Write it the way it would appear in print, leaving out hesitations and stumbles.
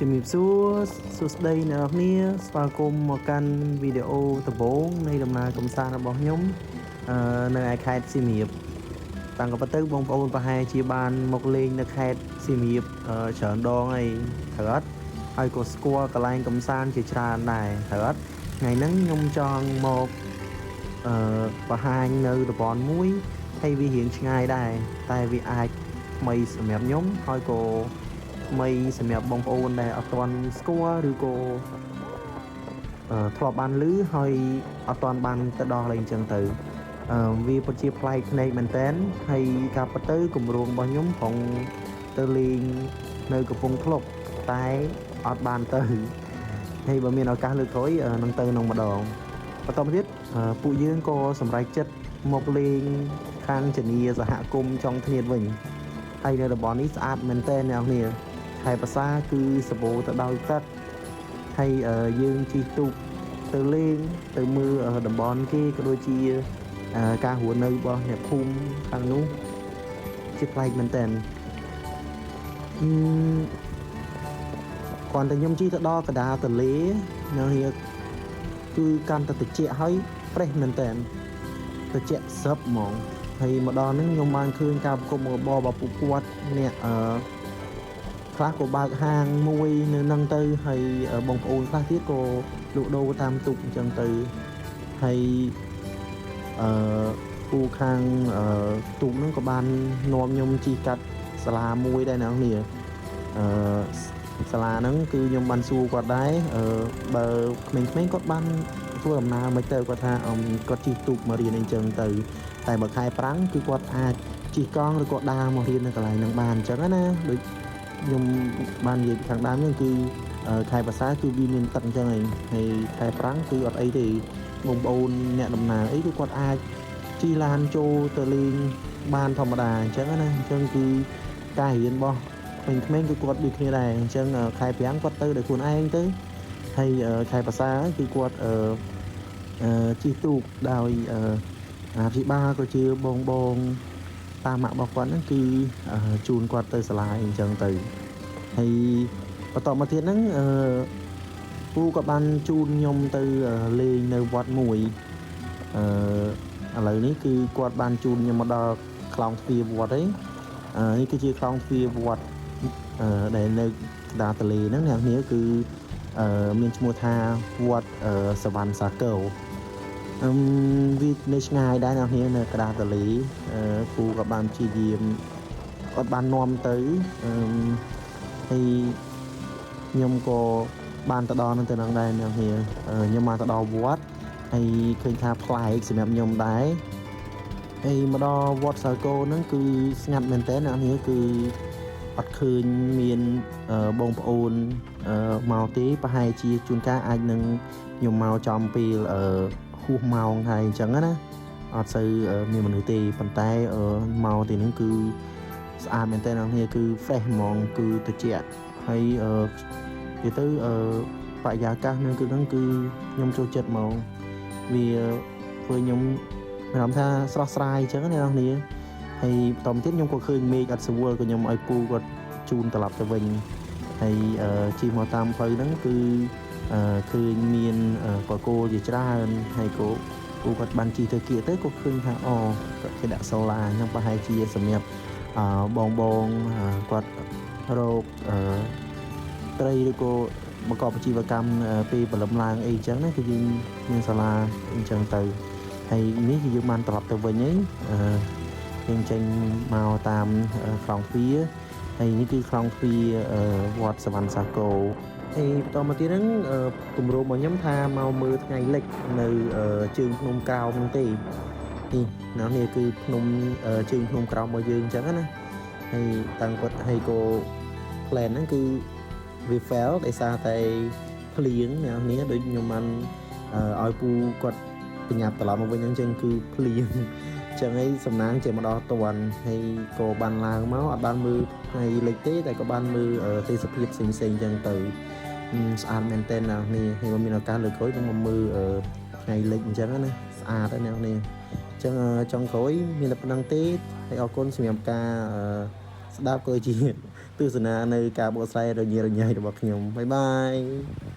ជំរាបសួរសួស្តីអ្នកនរគ្នាស្វាគមន៍មកកាន់វីដេអូដំបូងនៃដំណើរកម្សាន្តរបស់ខ្ញុំនៅឯខេត្តសៀមរាបតាំងពីទៅបងប្អូនប្រហែលជាបានមកលេងនៅខេត្តសៀមរាបច្រើនដងហើយត្រូវអត់ហើយក៏ស្គាល់កន្លែងកម្សាន្តជាច្រើនដែរត្រូវអត់ថ្ងៃហ្នឹងខ្ញុំចង់មកបង្ហាញនៅតំបន់មួយហើយវារៀងឆ្ងាយដែរតែវាអាចថ្មីសម្រាប់ខ្ញុំហើយក៏ថ្មីសម្រាប់បងប្អូនដែលអត់ទាន់ស្គាល់ឬក៏ធ្លាប់បានឮហើយអត់ទាន់បានទៅដល់អីអញ្ចឹងទៅវាពិតជាប្លែកភ្នែកមែនតើហើយការពិតទៅគម្រោងរបស់ខ្ញុំផងទៅលេងនៅកំពង់ធ្លុកតែអត់បានទៅហើយបើមានឱកាសលើកក្រោយនឹងទៅនឹងម្ដងបន្តមកទៀតពួកយើងក៏សម្រេចចិត្តមកលេងខាងជនីសហគមន៍ចុងធ្នាតវិញហើយនៅតំបន់នេះស្អាតមែនតើអ្នកនាងខេត្តប្រាសាទគឺសម្បូរទៅដោយទឹកហើយយើងជិះទូកទៅលេងទៅមើលតំបន់គេក៏ដូចជាការរស់នៅរបស់អ្នកភូមិខាងនោះជាប្លែកមែនតើគាត់តែខ្ញុំជិះទៅដល់កណ្ដាលទន្លេនៅនេះគឺកាន់តែត្រជាក់ហើយប្រេះមែនតើត្រជាក់សឹបហ្មងហើយមកដល់ហ្នឹងខ្ញុំបានឃើញការប្រគំរបររបស់ពួកគាត់អ្នកខ្លះក៏បើកហាងមួយនៅហ្នឹងទៅហើយបងប្អូនខ្លះទៀតក៏លក់ដូរតាមទូកអញ្ចឹងទៅហើយពូខាងទូកហ្នឹងក៏បាននាំខ្ញុំជិះកាត់សាលាមួយដែរអ្នកនាងសាលាហ្នឹងគឺខ្ញុំបានសួរគាត់ដែរបើក្មេងៗគាត់បានធ្វើដំណើរមិនទៅគាត់ថាគាត់ជិះទូកមករៀនអញ្ចឹងទៅតែបើខែប្រាំងគឺគាត់អាចជិះកង់ឬក៏ដើរមករៀននៅកន្លែងហ្នឹងបានអញ្ចឹងណាដូចខ្ញុំបាននិយាយខាងដើមហ្នឹងគឺខែភាសាគឺវាមានទឹកអញ្ចឹងហើយខែប្រាំងគឺអត់អីទេបងប្អូនអ្នកដំណើរអីគឺគាត់អាចជិះឡានចូលទៅលេងបានធម្មតាអញ្ចឹងណាអញ្ចឹងគឺការរៀនរបស់ក្មេងៗគឺគាត់ដូចគ្នាដែរអញ្ចឹងខែប្រាំងគាត់ទៅដោយខ្លួនឯងទៅហើយខែភាសាគឺគាត់ជិះទូកដោយអាភិបាលក៏ជាបងតាមម៉ាក់របស់គាត់ហ្នឹងគឺជូនគាត់ទៅសាលាអញ្ចឹងទៅហើយបន្តមកទៀតហ្នឹងពូក៏បានជូនខ្ញុំទៅលេងនៅវត្តមួយឥឡូវនេះគឺគាត់បានជូនខ្ញុំមកដល់ខ្លោងទ្វារវត្តនេះគឺជាខ្លោងទ្វារវត្តដែលនៅកណ្ដាលទន្លេហ្នឹងអ្នកនាងគឺមានឈ្មោះថាវត្តសវណ្ណសាគរវានៅឆ្ងាយដែរអ្នកនាងនៅកណ្ដាលទន្លេពូក៏បានព្យាយាមអត់បាននាំទៅហើយខ្ញុំក៏បានទៅដល់នឹងទៅនឹងដែរអ្នកនាងខ្ញុំមកទៅដល់វត្តហើយឃើញថាប្លែកសម្រាប់ខ្ញុំដែរហើយមកដល់វត្តសាគរហ្នឹងគឺស្ងាត់មែនតើអ្នកនាងគឺអត់ឃើញមានបងប្អូនមកទេប្រហែលជាជួនកាលអាចនឹងខ្ញុំមកចំពេលហួសម៉ោងហើយអញ្ចឹងណាអត់សូវមានមនុស្សទេប៉ុន្តែមកទីនេះគឺស្អាតមែនតើអ្នកនាងគឺ fresh ហ្មងគឺត្រជាក់ហើយនិយាយទៅបរិយាកាសនៅគឺហ្នឹងគឺខ្ញុំចូលចិត្តហ្មងវាធ្វើខ្ញុំមានអារម្មណ៍ថាស្រស់ស្រាយអញ្ចឹងណាអ្នកនាងហើយបន្តទៀតខ្ញុំក៏ឃើញមេឃអត់ស្រួលក៏ខ្ញុំឲ្យពូគាត់ជូនត្រឡប់ទៅវិញហើយជិះមកតាមផ្លូវហ្នឹងគឺឃើញមានកកូលជាច្រើនហើយក៏ពូគាត់បានជិះទៅគៀកទៅក៏ឃើញថាគេដាក់សូឡាហ្នឹងប្រហែលជាសម្រាប់បងគាត់រកត្រីឬក៏បង្កប់អាជីវកម្មពេលព្រលឹមឡើងអីចឹងណាគឺយើងមានសាលាអញ្ចឹងទៅហើយនេះគឺយើងបានត្រឡប់ទៅវិញយើងចេញមកតាមខ្លោងទ្វារហើយនេះគឺខ្លោងទ្វារវត្តសវណ្ណសាគរហើយបន្តមកទៀតហ្នឹងគម្រោងរបស់ខ្ញុំថាមកមើលថ្ងៃលិចនៅជើងភ្នំក្រោមហ្នឹងទេនេះនេះគឺភ្នំជើងភ្នំក្រោមរបស់យើងអញ្ចឹងណាហើយតាំងគាត់ហើយក៏ plan ហ្នឹងគឺវា fail ដោយសារតែភ្លៀងនេះដូចខ្ញុំបានឲ្យពូគាត់បញ្ញាប់ត្រឡប់មកវិញអញ្ចឹងគឺភ្លៀងចឹងហើយសំណាងជាមកដល់តាន់ហើយក៏បានឡើងមកអត់បានមើលថ្ងៃលិចទេតែក៏បានមើលទេសភាពផ្សេងៗអញ្ចឹងទៅស្អាតមែនតើណានេះហើយមានឱកាសលើកក្រោយនឹងមកមើលថ្ងៃលិចអញ្ចឹងណាស្អាតណាស់នេះអញ្ចឹងចុងក្រោយមានតែប៉ុណ្្នឹងទេហើយអរគុណសម្រាប់ការស្ដាប់ក៏ជា ទស្សនានៅការបកស្រាយរញ៉េរញ៉ៃរបស់ខ្ញុំបាយបាយ